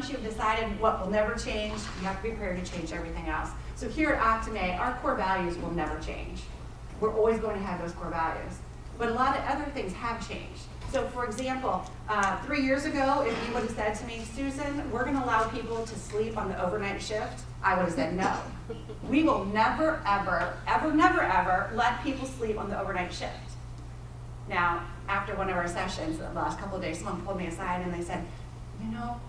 once you've decided what will never change, you have to be prepared to change everything else. So here at Optimae, our core values will never change. We're always going to have those core values. But a lot of other things have changed. So for example, 3 years ago, if you would have said to me, Susan, we're going to allow people to sleep on the overnight shift, I would have said no. We will never, ever, ever, never, ever let people sleep on the overnight shift. Now, after one of our sessions, the last couple of days, someone pulled me aside and they said, you know,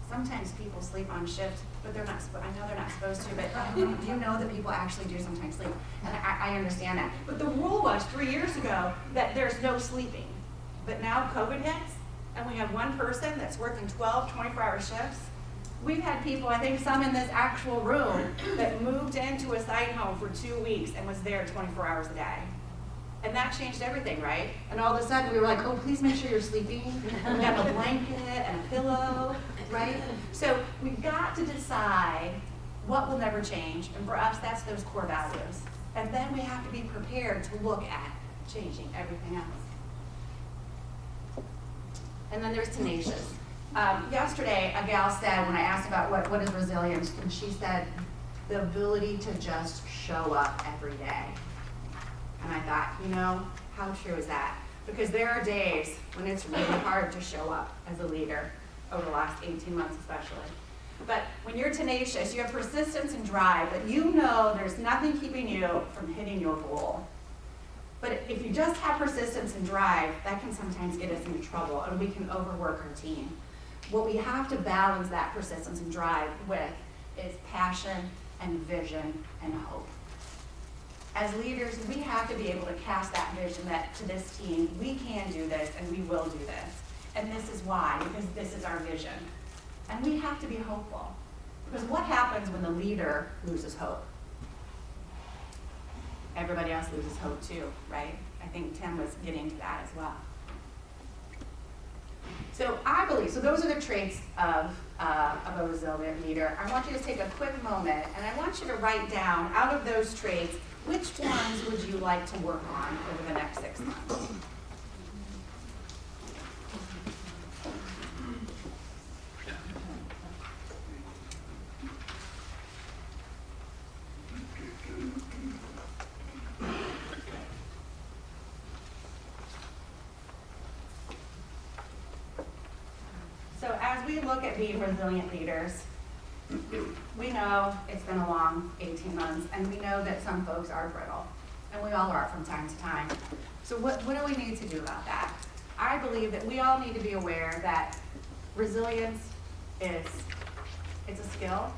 sometimes people sleep on shift, but they're not. I know they're not supposed to, but do you know that people actually do sometimes sleep? And I understand that. But the rule was 3 years ago that there's no sleeping. But now COVID hits, and we have one person that's working 12, 24-hour shifts. We've had people, I think some in this actual room, that moved into a site home for 2 weeks and was there 24 hours a day. And that changed everything, right? And all of a sudden we were like, oh, please make sure you're sleeping. We have a blanket and a pillow, right? So we've got to decide what will never change. And for us, that's those core values. And then we have to be prepared to look at changing everything else. And then there's tenacious. Yesterday, a gal said, when I asked about what is resilience, and she said, the ability to just show up every day. And I thought, you know, how true is that? Because there are days when it's really hard to show up as a leader, over the last 18 months especially. But when you're tenacious, you have persistence and drive, but you know there's nothing keeping you from hitting your goal. But if you just have persistence and drive, that can sometimes get us into trouble, and we can overwork our team. What we have to balance that persistence and drive with is passion and vision and hope. As leaders, we have to be able to cast that vision that to this team, we can do this and we will do this. And this is why, because this is our vision. And we have to be hopeful. Because what happens when the leader loses hope? Everybody else loses hope too, right? I think Tim was getting to that as well. So I believe, so those are the traits of a resilient leader. I want you to take a quick moment and I want you to write down, out of those traits, which ones would you like to work on over the next 6 months? So as we look at being resilient leaders, we know it's been a long 18 months, and we know that some folks are brittle, and we all are from time to time. So what do we need to do about that? I believe that we all need to be aware that resilience it's a skill,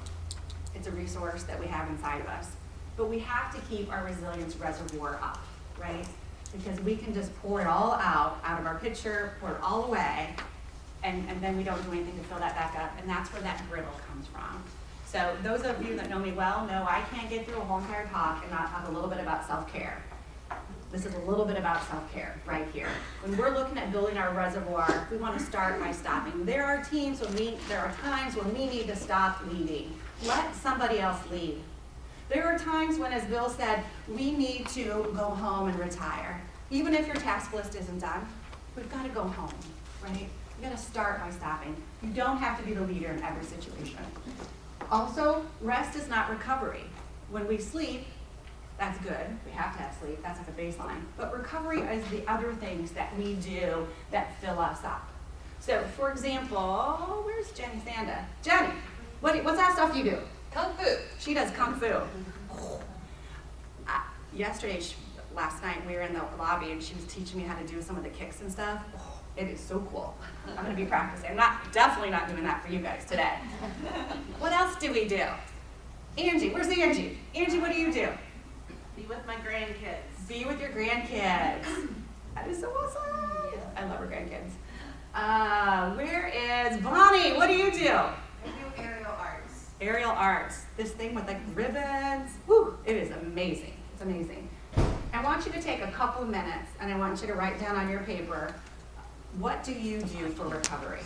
it's a resource that we have inside of us, but we have to keep our resilience reservoir up, right? Because we can just pour it all out of our pitcher, pour it all away, and then we don't do anything to fill that back up, and that's where that brittle comes from. So those of you that know me well know I can't get through a whole entire talk and not talk a little bit about self-care. This is a little bit about self-care right here. When we're looking at building our reservoir, we want to start by stopping. There are times when we need to stop leading. Let somebody else lead. There are times when, as Bill said, we need to go home and retire. Even if your task list isn't done, we've got to go home, right? You got to start by stopping. You don't have to be the leader in every situation. Also, rest is not recovery. When we sleep, that's good. We have to have sleep. That's like a baseline. But recovery is the other things that we do that fill us up. So, for example, where's Jenny Sanda? Jenny, what's that stuff you do? Kung Fu. She does Kung Fu. Last night, we were in the lobby, and she was teaching me how to do some of the kicks and stuff. It is so cool. I'm going to be practicing. I'm definitely not doing that for you guys today. What else do we do? Angie, where's Angie? Angie, what do you do? Be with my grandkids. Be with your grandkids. That is so awesome. Yeah. I love her grandkids. Where is Bonnie? What do you do? I do aerial arts. Aerial arts. This thing with like ribbons. Woo, it is amazing. It's amazing. I want you to take a couple of minutes and I want you to write down on your paper, what do you do for recovery?